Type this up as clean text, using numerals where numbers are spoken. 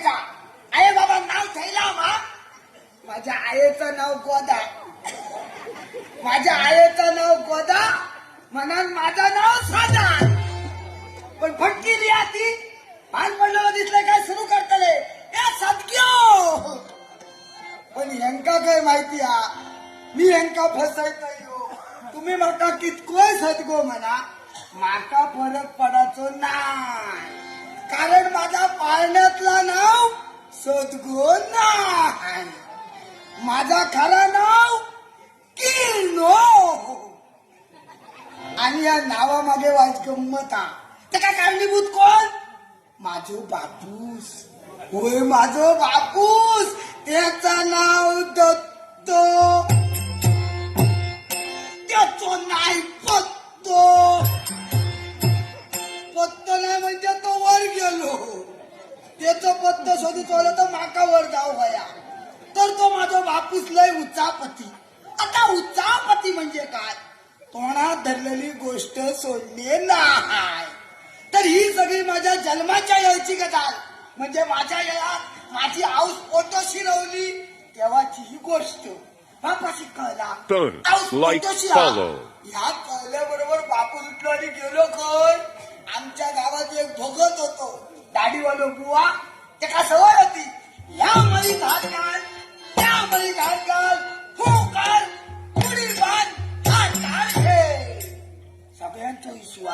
ठेवायचा. आये बाबा नाव ठेवला मा. माझ्या आईचं नाव गोदा. माझ्या आईचं नाव गोदा म्हणून माझं नाव साधा. पण फटकी लिहा ती भान पडलेलं दिसलंय काय सुरू करतले या सदग्यो. पण हेंका काय माहिती हा मी हेंका फसयत नाही. तुम्ही माका कितकोय सदगो म्हणा माका फरक पडायचो नाही. कारण माझ्या पाळण्यातला नाव सदगो नाही. माझा खरा नाव किनो. आणि या नावामागे वाईट गंमत हा. त्याला कारणीभूत कोण? माझो बापूस. होय माझो बापूस. त्याचं नाव दत्तो. त्याचो नाही पत्तो. पत्तो नाही म्हणजे तो वर गेलो. त्याचं पत्तो शोधू चोरलं तर माका वर जाऊ गया. तर तो माझा बापूस लय उच्चापती. आता उच्चापती म्हणजे काय? तोंडात धरलेली गोष्ट सोडली नाही. तर ही सगळी माझ्या जन्माच्या यायची गजाल. म्हणजे माझ्या यात माझी आऊस पोटोशी रवली तेव्हाची ही गोष्ट बापाशी कळला. आऊस पोटोशी ह्या कळल्याबरोबर बापू उठलो आणि गेलो खय. आमच्या गावात एक भोगत होतो दाढीवालो बुवा. त्याला सवय होती ह्या मळी घाल घाल त्या मळी घाल घाल हो कर पुढील बांध हा टाळ घे. सगळ्यांचा विश्वास